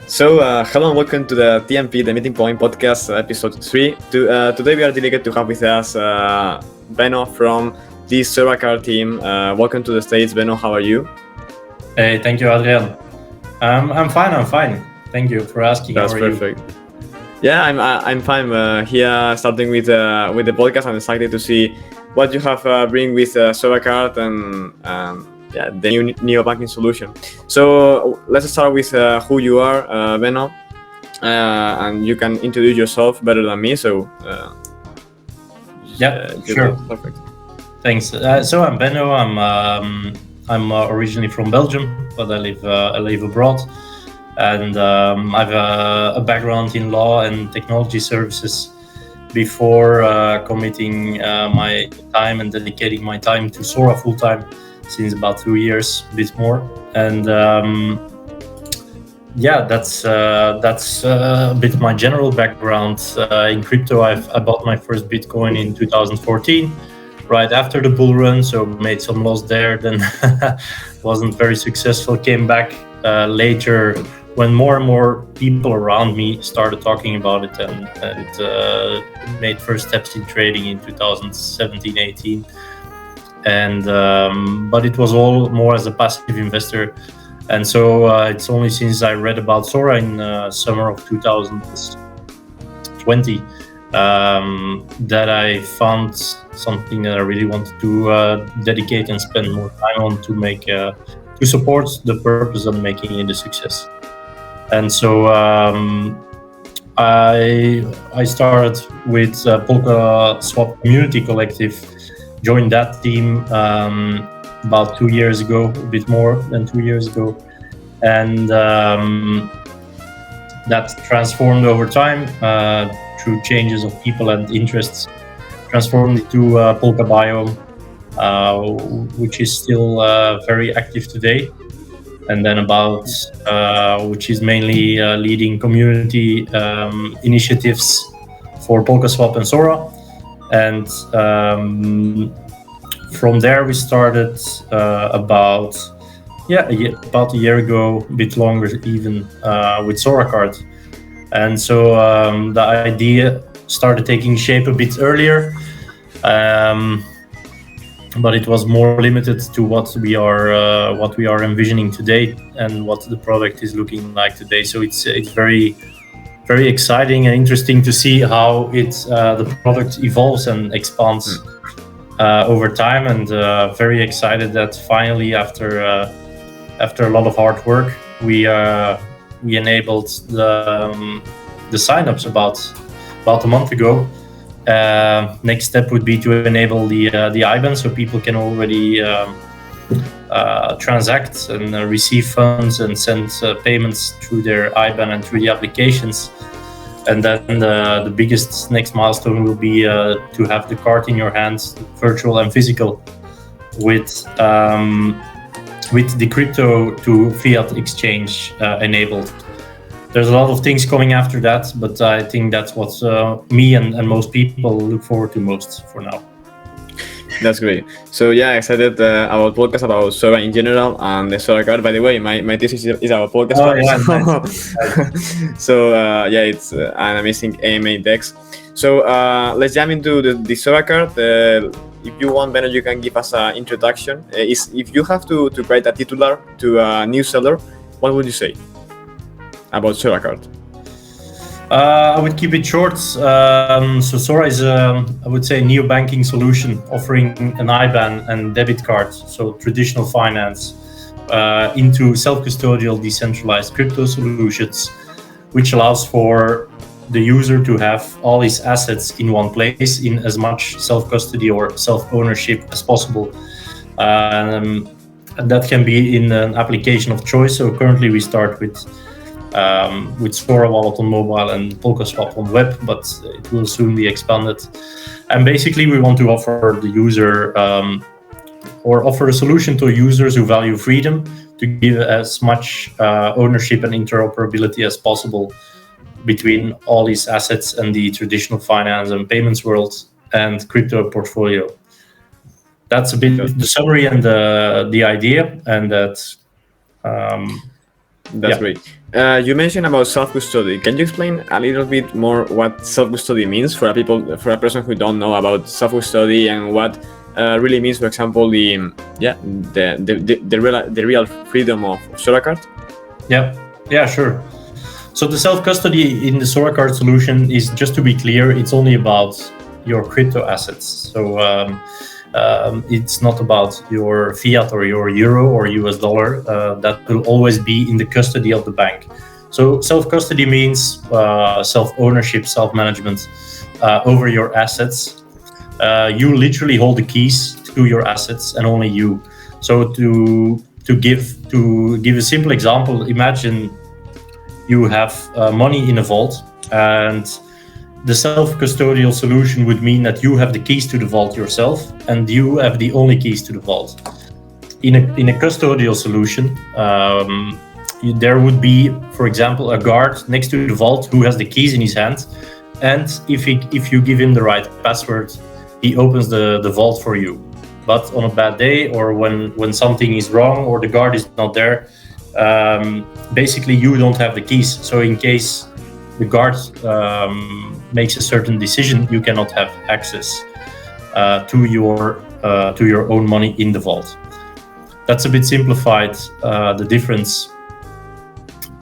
Hello and welcome to the TMP, the Meeting Point Podcast, episode 3. Today we are delighted to have with us Beno from the Sora car team. Welcome to the States, Beno. How are you? Hey, thank you, Adrian. I'm fine. Thank you for asking. That's perfect. Yeah, I'm fine. Here, starting with the podcast, I'm excited to see what you have bring with Sora card and the new neo-banking solution. So let's start with who you are, Beno, and you can introduce yourself better than me. So sure. Perfect. Thanks. So I'm Beno. I'm originally from Belgium, but I live abroad, and I have a background in law and technology services before committing my time and dedicating my time to Sora full time since about 2 years, a bit more. And that's a bit my general background in crypto. I bought my first Bitcoin in 2014. Right after the bull run, so made some loss there, then wasn't very successful, came back later when more and more people around me started talking about it, and it made first steps in trading in 2017-18, and but it was all more as a passive investor. And so it's only since I read about Sora in summer of 2020 that I found something that I really wanted to dedicate and spend more time on to make to support the purpose of making it a success. And so I started with Polka Swap Community Collective, joined that team about 2 years ago, a bit more than 2 years ago, and that transformed over time through changes of people and interests, transformed into Polka Biome, which is still very active today, and then which is mainly leading community initiatives for Polka Swap and Sora. And from there we started about a year ago, a bit longer even, with Sora card. And so the idea started taking shape a bit earlier, but it was more limited to what we are envisioning today and what the product is looking like today. So it's very, very exciting and interesting to see how the product evolves and expands over time, and very excited that finally after a lot of hard work we enabled the signups about a month ago. Next step would be to enable the IBAN, so people can already transact and receive funds and send payments through their IBAN and through the applications. And then the biggest next milestone will be to have the card in your hands, virtual and physical, with the crypto to fiat exchange enabled. There's a lot of things coming after that, but I think that's what me and most people look forward to most for now. That's great. So excited about podcast about Sora in general and the Sora card. By the way, my thesis is our podcast. Nice. So it's an amazing AMA DEX. So let's jump into the Sora card. If you want, Beno, you can give us an introduction. If you have to write a titular to a new seller, what would you say about Sora card? I would keep it short. So Sora is, I would say, a neo-banking solution offering an IBAN and debit card, so traditional finance, into self-custodial decentralized crypto solutions, which allows for the user to have all his assets in one place in as much self-custody or self-ownership as possible. And that can be in an application of choice. So currently we start with Sora Wallet on mobile and Polka Swap on web, but it will soon be expanded. And basically we want to offer the user or offer a solution to users who value freedom to give as much ownership and interoperability as possible between all his assets and the traditional finance and payments world and crypto portfolio. That's a bit the summary and the idea, and that That's great. You mentioned about self-custody. Can you explain a little bit more what self-custody means for a person who don't know about self-custody and what really means, for example, the real freedom of Sora card? Yeah, sure. So the self-custody in the Sora card solution is, just to be clear, it's only about your crypto assets. So it's not about your fiat or your euro or US dollar. That will always be in the custody of the bank. So self-custody means self-ownership, self-management over your assets. You literally hold the keys to your assets, and only you. So to give a simple example, imagine you have money in a vault, and the self-custodial solution would mean that you have the keys to the vault yourself, and you have the only keys to the vault. In a custodial solution, there would be, for example, a guard next to the vault who has the keys in his hand, and if you give him the right password, he opens the vault for you. But on a bad day, or when something is wrong or the guard is not there, basically you don't have the keys. So in case the guard makes a certain decision, you cannot have access to your own money in the vault. That's a bit simplified, the difference.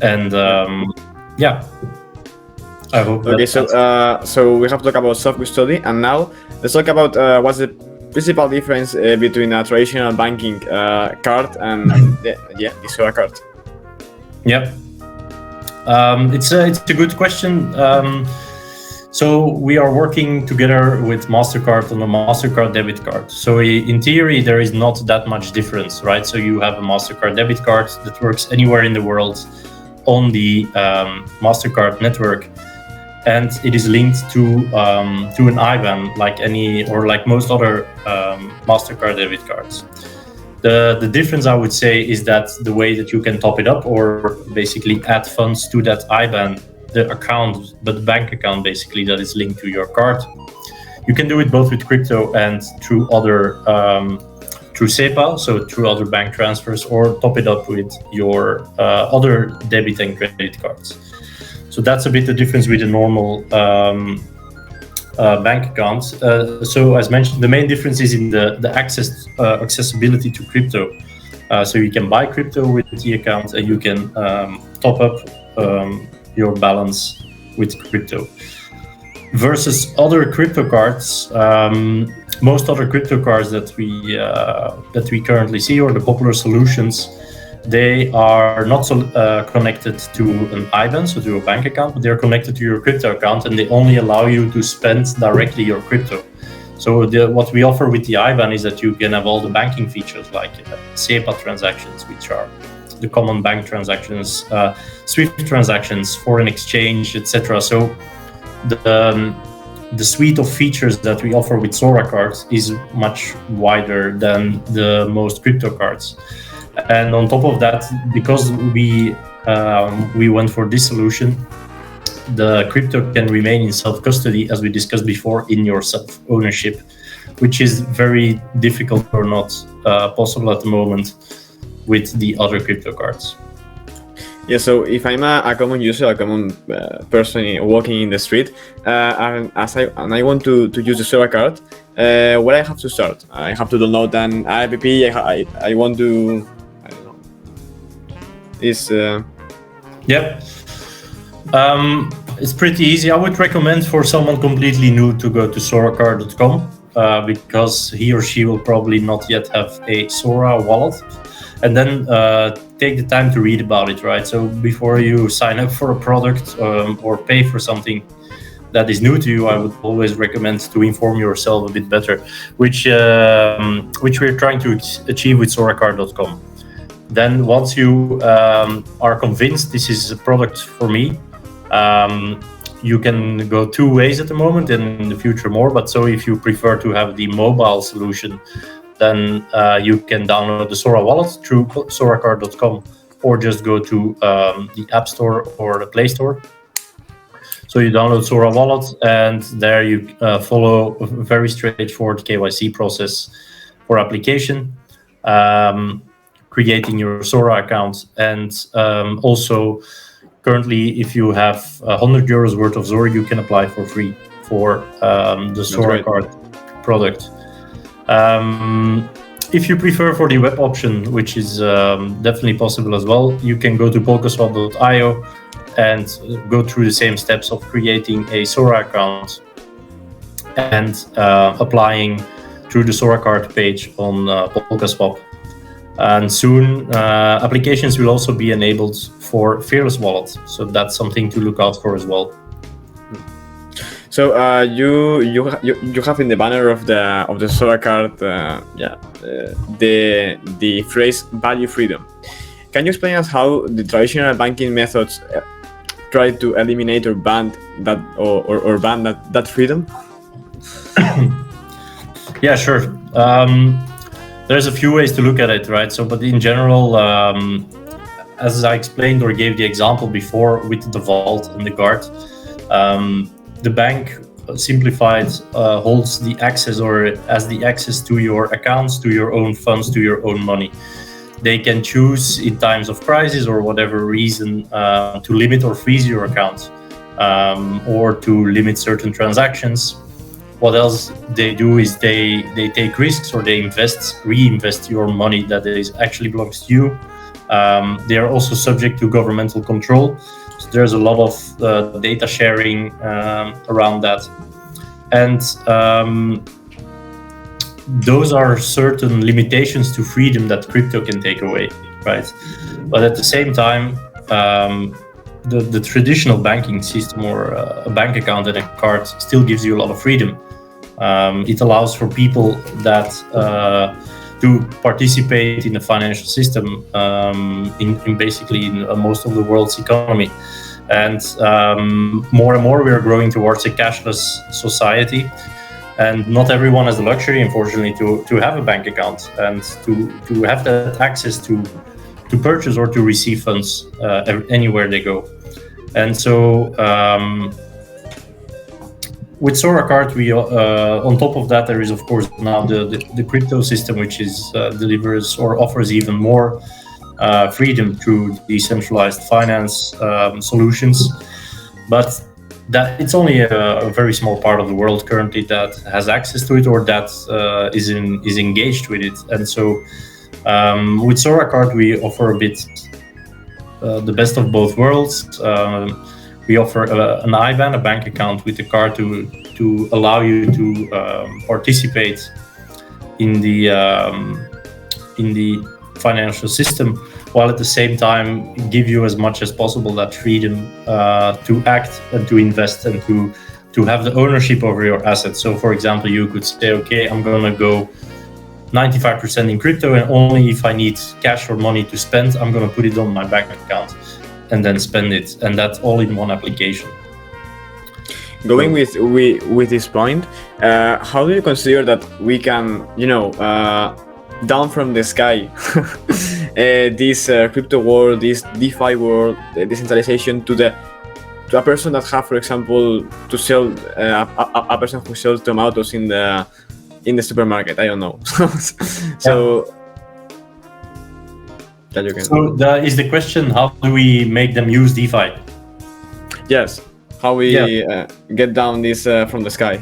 And I hope. Okay, so we have talked about self-custody, and now let's talk about what's the principal difference between a traditional banking card and the Sora card. Yeah, it's a good question. So we are working together with MasterCard on a MasterCard debit card. So in theory, there is not that much difference, right? So you have a MasterCard debit card that works anywhere in the world on the MasterCard network, and it is linked to an IBAN like most other MasterCard debit cards. The difference, I would say, is that the way that you can top it up or basically add funds to that IBAN, the account, but the bank account basically that is linked to your card. You can do it both with crypto and through other through SEPA, so through other bank transfers, or top it up with your other debit and credit cards. So that's a bit the difference with a normal bank account. So as mentioned, the main difference is in the accessibility to crypto. So you can buy crypto with the account, and you can top up your balance with crypto. Versus other crypto cards, most other crypto cards that we currently see, or the popular solutions, they are not connected to an IBAN, so to a bank account, but they're connected to your crypto account, and they only allow you to spend directly your crypto. So what we offer with the IBAN is that you can have all the banking features like SEPA transactions, which are the common bank transactions, SWIFT transactions, foreign exchange, etc. So the suite of features that we offer with Sora cards is much wider than the most crypto cards. And on top of that, because we went for this solution, the crypto can remain in self-custody, as we discussed before, in your self-ownership, which is very difficult or not possible at the moment with the other crypto cards. Yeah, so if I'm a common user, a common person walking in the street, and I want to use the Sora card, where I have to start? I have to download an app. I want to. I don't know. It's pretty easy. I would recommend for someone completely new to go to soracard.com because he or she will probably not yet have a Sora wallet. And then take the time to read about it, right? So before you sign up for a product or pay for something that is new to you, I would always recommend to inform yourself a bit better, which we're trying to achieve with soracard.com. Then once you are convinced this is a product for me, you can go two ways at the moment, and in the future more. But so if you prefer to have the mobile solution, then you can download the Sora wallet through soracard.com, or just go to the App Store or the Play Store. So you download Sora wallet, and there you follow a very straightforward KYC process for application. creating your Sora account. And also, currently, if you have 100 euros worth of Sora, you can apply for free for the Sora card product. If you prefer for the web option, which is definitely possible as well, you can go to polkaswap.io and go through the same steps of creating a Sora account and applying through the Sora card page on PolkaSwap. And soon, applications will also be enabled for Fearless Wallet. So that's something to look out for as well. So you have in the banner of the Sora card, the phrase value freedom. Can you explain us how the traditional banking methods try to eliminate or ban that or ban that freedom? Yeah, sure. There's a few ways to look at it, right? So, but in general, as I explained or gave the example before with the vault and the guard, the bank simplified holds the access or has the access to your accounts, to your own funds, to your own money. They can choose in times of crisis or whatever reason to limit or freeze your account or to limit certain transactions. What else they do is they take risks or they reinvest your money that is actually belongs to you. They are also subject to governmental control. So there's a lot of data sharing around that. And those are certain limitations to freedom that crypto can take away, right? But at the same time, the traditional banking system or a bank account and a card still gives you a lot of freedom. It allows for people that to participate in the financial system in basically in most of the world's economy. And more and more we are growing towards a cashless society. And not everyone has the luxury, unfortunately, to have a bank account and to have that access to purchase or to receive funds anywhere they go. And so with Sora card, we on top of that, there is of course now the crypto system, which is delivers or offers even more freedom through decentralized finance solutions. But that it's only a very small part of the world currently that has access to it or that is engaged with it. And so with Sora card, we offer a bit the best of both worlds. We offer an IBAN, a bank account with the card to allow you to participate in the financial system, while at the same time give you as much as possible that freedom to act and to invest and to have the ownership over your assets. So, for example, you could say, okay, I'm going to go 95% in crypto, and only if I need cash or money to spend, I'm going to put it on my bank account and then spend it, and that's all in one application. Going with this point, how do you consider that we can, down from the sky, this crypto world, this DeFi world, decentralization to a person that have, for example, to sell a person who sells tomatoes in the supermarket? I don't know. So. Yeah. So is the question, how do we make them use DeFi? Yes, how we get down this from the sky.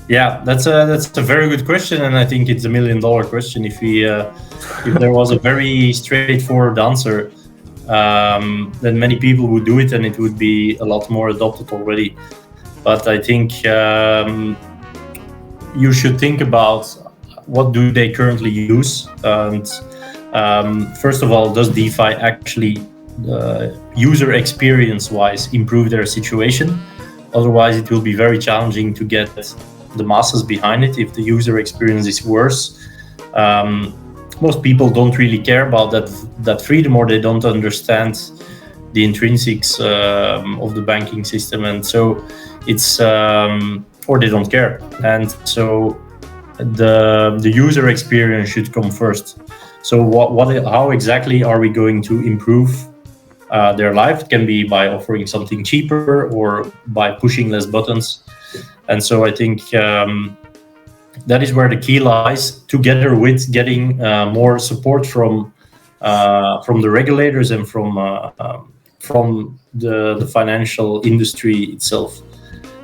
Yeah, that's a very good question, and I think it's $1 million question. If there was a very straightforward answer, then many people would do it, and it would be a lot more adopted already. But I think you should think about what do they currently use, and first of all, does DeFi actually user experience-wise improve their situation? Otherwise, it will be very challenging to get the masses behind it if the user experience is worse. Most people don't really care about that freedom, or they don't understand the intrinsics of the banking system, and so it's or they don't care. And so the user experience should come first. So how exactly are we going to improve their life? It can be by offering something cheaper or by pushing less buttons. And so I think that is where the key lies, together with getting more support from the regulators and from the financial industry itself.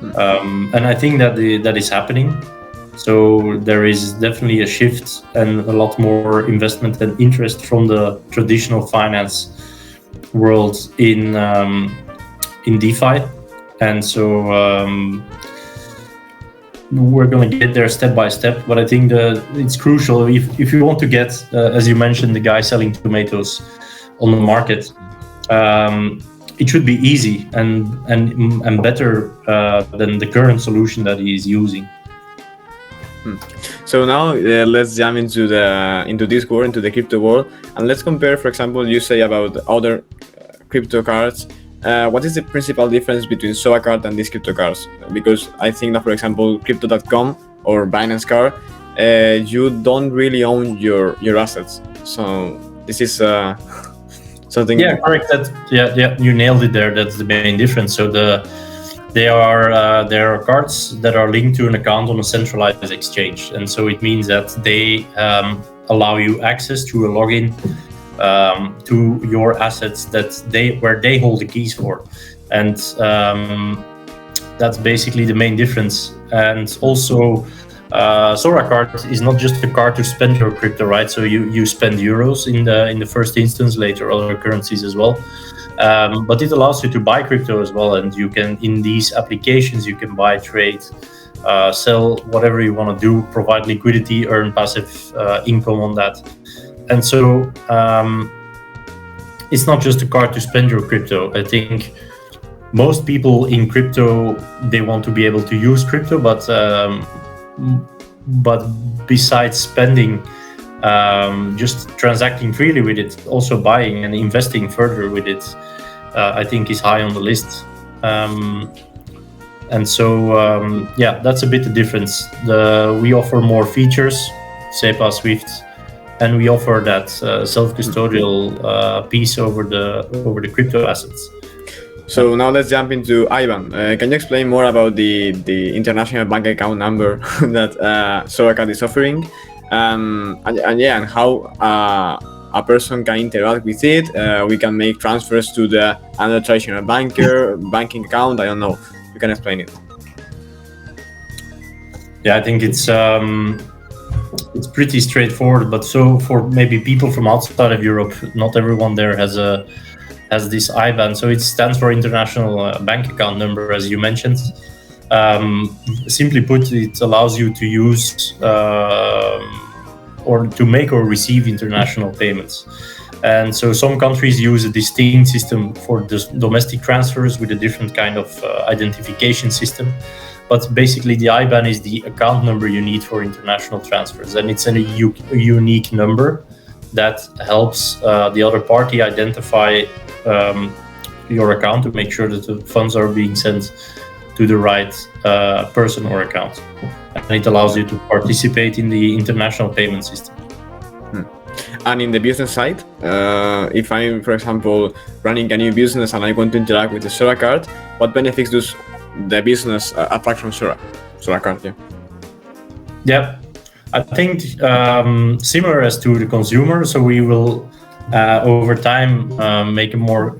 And I think that that is happening. So there is definitely a shift and a lot more investment and interest from the traditional finance world in DeFi, and so we're going to get there step by step. But I think it's crucial if you want to get, as you mentioned, the guy selling tomatoes on the market. It should be easy and better than the current solution that he is using. So now let's jump into this world, into the crypto world, and let's compare. For example, you say about other crypto cards. What is the principal difference between Sora card and these crypto cards? Because I think that, for example, Crypto.com or Binance card, you don't really own your assets. So this is something. Yeah, correct. Yeah, you nailed it there. That's the main difference. So there are cards that are linked to an account on a centralized exchange, and so it means that they allow you access to a login to your assets where they hold the keys for, and that's basically the main difference. And also, Sora card is not just a card to spend your crypto, right? So you spend euros in the first instance, later other currencies as well. But it allows you to buy crypto as well, and you can, in these applications, you can buy, trade, sell, whatever you want to do, provide liquidity, earn passive income on that. And so it's not just a card to spend your crypto. I think most people in crypto, they want to be able to use crypto, but besides spending, just transacting freely with it, also buying and investing further with it, I think is high on the list. And so, yeah, that's a bit the difference. We offer more features, SEPA, SWIFT, and we offer that self-custodial piece over the crypto assets. So now let's jump into IBAN. Can you explain more about the international bank account number that Sora card is offering? And how a person can interact with it. We can make transfers to the other traditional banking account. I don't know. You can explain it. Yeah, I think it's pretty straightforward. But so for maybe people from outside of Europe, not everyone there has this IBAN. So it stands for International Bank Account Number, as you mentioned. Simply put, it allows you to use or to make or receive international payments. And so some countries use a distinct system for domestic transfers with a different kind of identification system. But basically the IBAN is the account number you need for international transfers. And it's a unique number that helps the other party identify your account to make sure that the funds are being sent to the right person or account. And it allows you to participate in the international payment system. And in the business side, if I'm, for example, running a new business and I want to interact with the Sora card, what benefits does the business attract from Sora card? Yeah, I think similar as to the consumer. So we will over time make a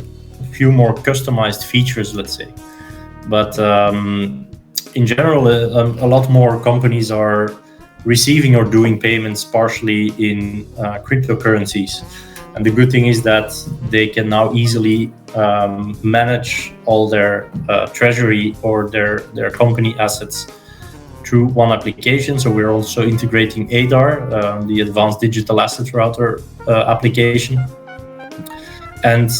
few more customized features, let's say. But in general, a lot more companies are receiving or doing payments partially in cryptocurrencies. And the good thing is that they can now easily manage all their treasury or their company assets through one application. So we're also integrating ADAR, the Advanced Digital Asset Router application. And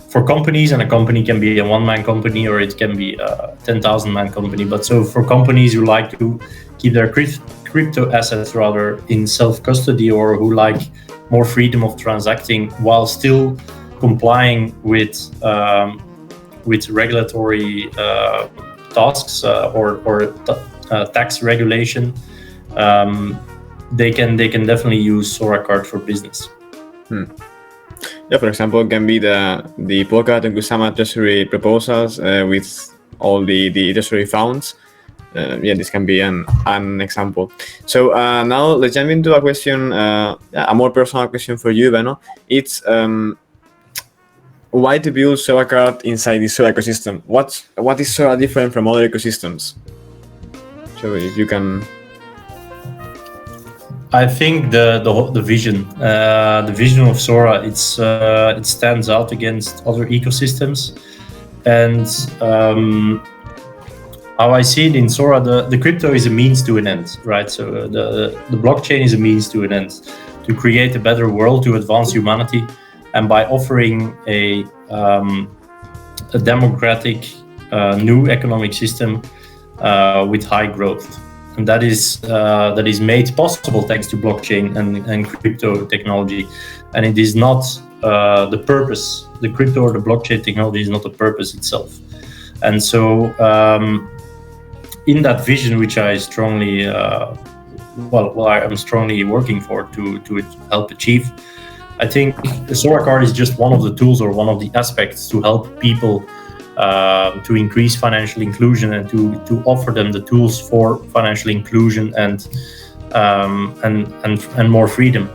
for companies, and a company can be a one-man company or it can be a 10,000-man company. But so for companies who like to keep their crypto assets rather in self-custody, or who like more freedom of transacting while still complying with regulatory tasks or tax regulation, they can definitely use Sora card for business. Yeah, for example, it can be the Polkadot and Kusama treasury proposals with all the treasury funds. this can be an example. So now let's jump into a question, a more personal question for you, Beno. It's why to build Sora Card inside the Sora ecosystem? What is Sora different from other ecosystems? So if you can. I think the vision of Sora, it stands out against other ecosystems, and how I see it in Sora, the crypto is a means to an end, right? So the blockchain is a means to an end to create a better world, to advance humanity, and by offering a democratic new economic system with high growth. And that is made possible thanks to blockchain and crypto technology. And it is not the purpose. The crypto or the blockchain technology is not the purpose itself. And so in that vision, which I strongly, I'm strongly working for to help achieve, I think the Sora Card is just one of the tools or one of the aspects to help people to increase financial inclusion and to offer them the tools for financial inclusion and more freedom.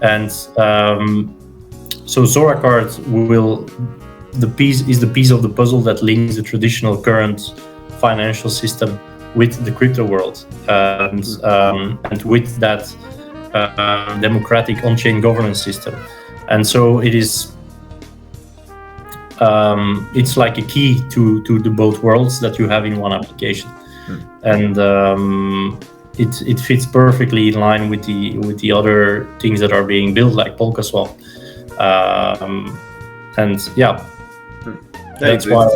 And so Sora Card is the piece of the puzzle that links the traditional current financial system with the crypto world, and with that democratic on-chain governance system. And so it is. It's like a key to the both worlds that you have in one application, and it fits perfectly in line with the other things that are being built, like PolkaSwap, and yeah, that's why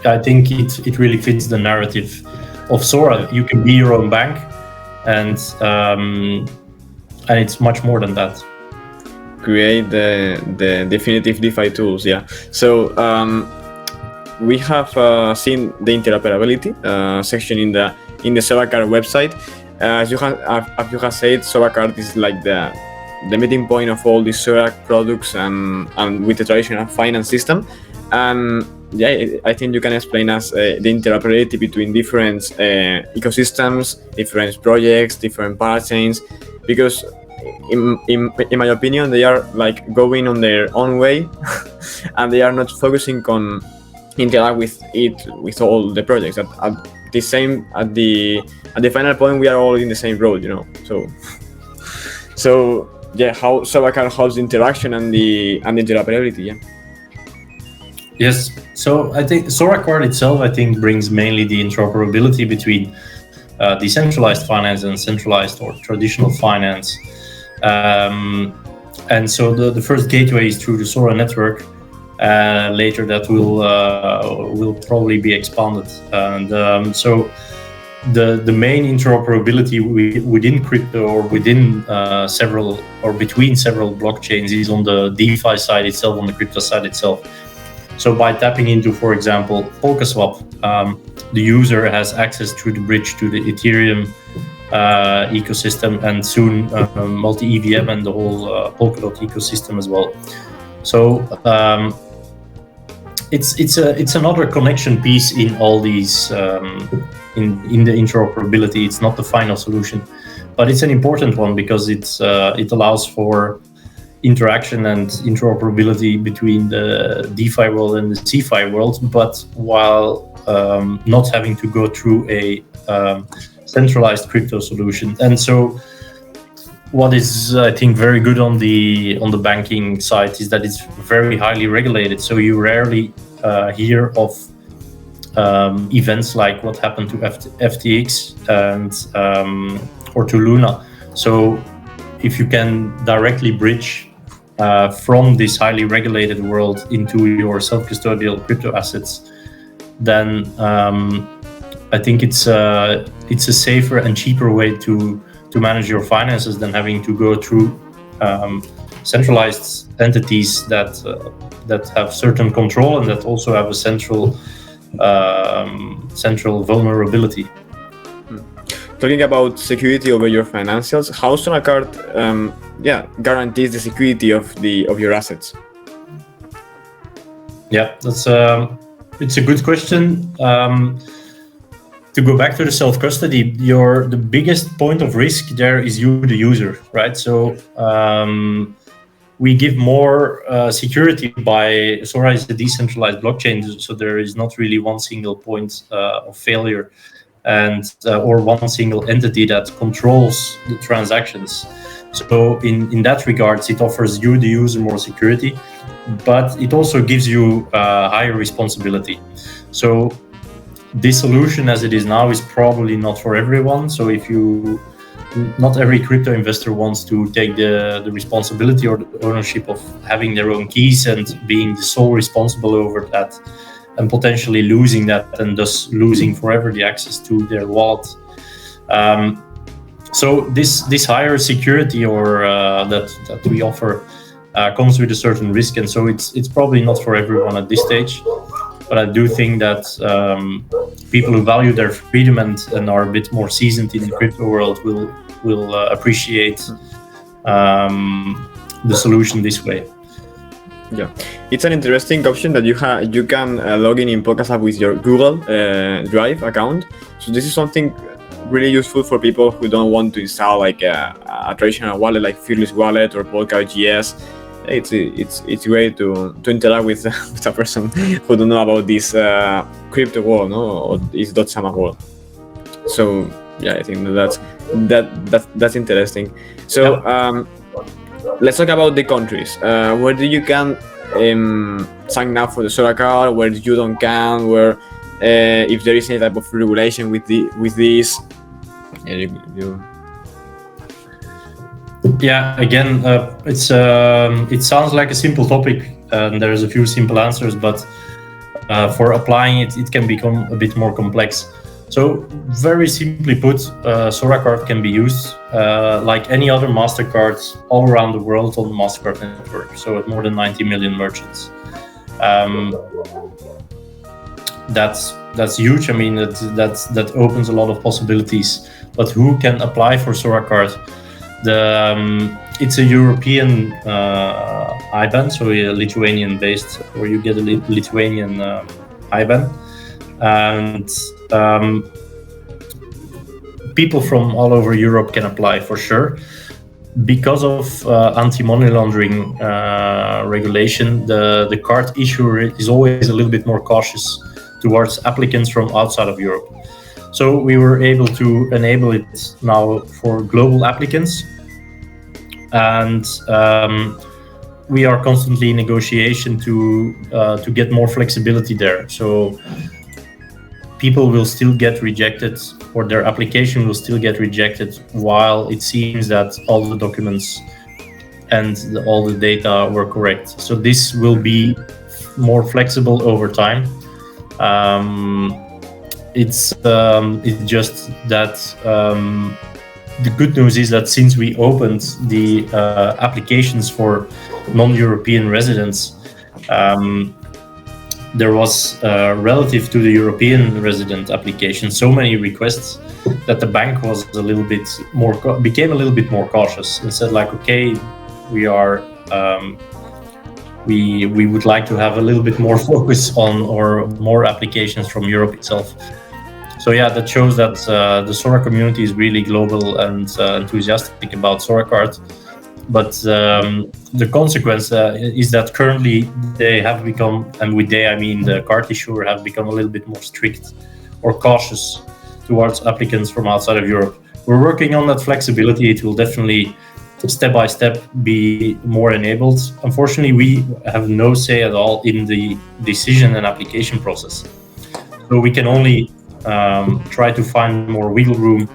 I think it really fits the narrative of Sora. You can be your own bank, and it's much more than that. Create the definitive DeFi tools, yeah. So we have seen the interoperability section in the Sora Card website. As you have said, Sora Card is like the meeting point of all these Sora products and with the traditional finance system. And yeah, I think you can explain us the interoperability between different ecosystems, different projects, different parachains, because in my opinion, they are like going on their own way, and they are not focusing on interact with all the projects. At the final point, we are all in the same road, you know. So yeah, how Sora Card helps the interaction and the interoperability, yeah. Yes. So I think Sora Card itself, brings mainly the interoperability between decentralized finance and centralized or traditional finance. And so the first gateway is through the Sora network. Later that will probably be expanded. And so the main interoperability within crypto or within several or between several blockchains is on the DeFi side itself, on the crypto side itself. So by tapping into, for example, PolkaSwap, the user has access through the bridge to the Ethereum ecosystem, and soon multi-EVM and the whole Polkadot ecosystem as well. So it's another connection piece in all these in the interoperability. It's not the final solution, but it's an important one because it allows for interaction and interoperability between the DeFi world and the CeFi world, but while not having to go through a centralized crypto solution. And so what is, I think, very good on the banking side is that it's very highly regulated. So you rarely hear of events like what happened to FTX and or to Luna. So if you can directly bridge from this highly regulated world into your self-custodial crypto assets, then I think it's a safer and cheaper way to manage your finances than having to go through centralized entities that have certain control and that also have a central vulnerability. Talking about security over your financials, how Sora Card guarantees the security of your assets? Yeah, it's a good question. to go back to the self-custody, the biggest point of risk there is you, the user, right? So we give more security by Sora is a decentralized blockchain, so there is not really one single point of failure and or one single entity that controls the transactions. So in that regards, it offers you, the user, more security, but it also gives you higher responsibility. So this solution as it is now is probably not for everyone. So not every crypto investor wants to take the responsibility or the ownership of having their own keys and being the sole responsible over that, and potentially losing that and thus losing forever the access to their wallet. So this higher security or that we offer comes with a certain risk, and so it's probably not for everyone at this stage. But I do think that people who value their freedom and are a bit more seasoned in the crypto world will appreciate the solution this way. Yeah, it's an interesting option that you can log in Podcast App with your Google Drive account. So this is something really useful for people who don't want to install like a traditional wallet like Fearless Wallet or Polkadot.js. It's great to interact with a person who don't know about this crypto world, no, or this .sama world. So yeah, I think that's interesting. So let's talk about the countries. Where do you can sign up for the Sora card? Where you don't can? Where if there is any type of regulation with this? Yeah, again, it sounds like a simple topic, and there's a few simple answers, but for applying it can become a bit more complex. So, very simply put, Sora card can be used like any other MasterCards all around the world on the MasterCard network. So, at more than 90 million merchants. That's huge. I mean, that opens a lot of possibilities. But who can apply for Sora card? It's a European IBAN, so a Lithuanian-based, where you get a Lithuanian IBAN, and people from all over Europe can apply for sure. Because of anti-money laundering regulation, the card issuer is always a little bit more cautious towards applicants from outside of Europe. So we were able to enable it now for global applicants, and we are constantly in negotiation to get more flexibility there. So people will still get rejected, or their application will still get rejected, while it seems that all the documents and all the data were correct. So this will be more flexible over time. It's just that the good news is that since we opened the applications for non-European residents, there was relative to the European resident application so many requests that the bank was became a little bit more cautious and said, like, okay, we would like to have a little bit more focus on, or more applications from Europe itself. So yeah, that shows that the Sora community is really global and enthusiastic about Sora card. But the consequence is that currently they have become, and with they I mean the card issuer, have become a little bit more strict or cautious towards applicants from outside of Europe. We're working on that flexibility. It will definitely step by step be more enabled. Unfortunately, we have no say at all in the decision and application process. So we can only try to find more wiggle room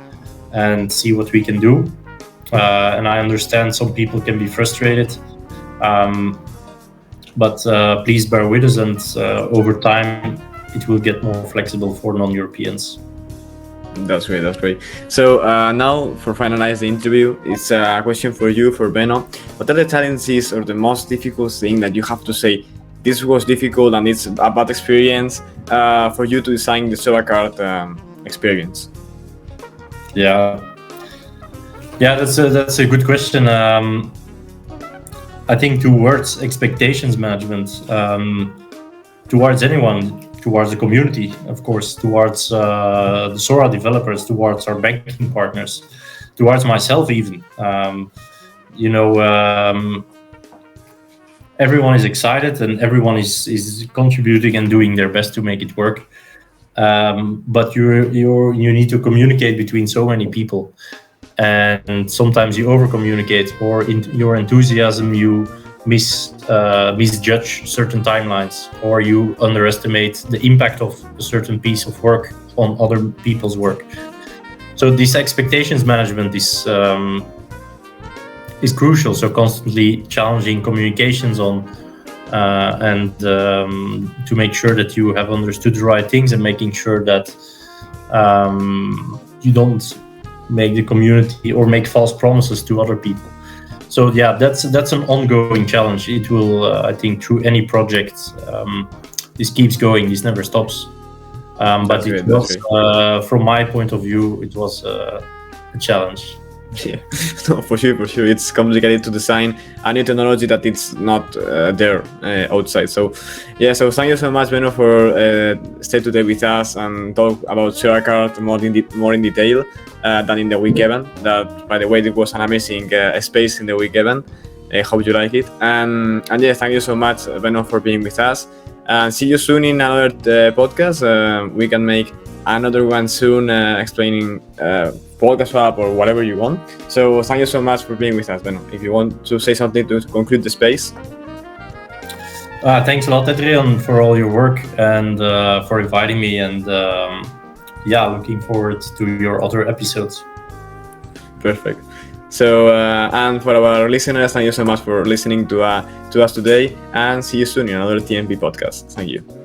and see what we can do. And I understand some people can be frustrated, but please bear with us, and over time it will get more flexible for non-Europeans. That's great. So now, for finalize the interview, it's a question for you, for Beno. What are the challenges or the most difficult thing that you have to say, this was difficult and it's a bad experience for you to design the Sora card experience? Yeah, that's a good question. I think towards expectations management, towards anyone, towards the community, of course, towards the Sora developers, towards our banking partners, towards myself even. Everyone is excited and everyone is contributing and doing their best to make it work. But you need to communicate between so many people, and sometimes you over communicate, or in your enthusiasm you misjudge certain timelines, or you underestimate the impact of a certain piece of work on other people's work. So this expectations management is crucial. So constantly challenging communications on and to make sure that you have understood the right things, and making sure that you don't make the community or make false promises to other people. So yeah, that's an ongoing challenge. It will, I think, through any project, this keeps going. This never stops. But it was, from my point of view, it was a challenge. Yeah, no, for sure. It's complicated to design a new technology that it's not there outside. So, yeah. So thank you so much, Beno, for stay today with us and talk about Sora Card more in detail than in the week event. That, by the way, it was an amazing space in the week event. I hope you like it. And yeah, thank you so much, Beno, for being with us. And see you soon in another podcast. We can make another one soon explaining podcast swap or whatever you want. So thank you so much for being with us, Beno. If you want to say something to conclude the space. Thanks a lot, Adrian, for all your work and for inviting me. And looking forward to your other episodes. Perfect. So and for our listeners, thank you so much for listening to us today, and see you soon in another TMP podcast. Thank you.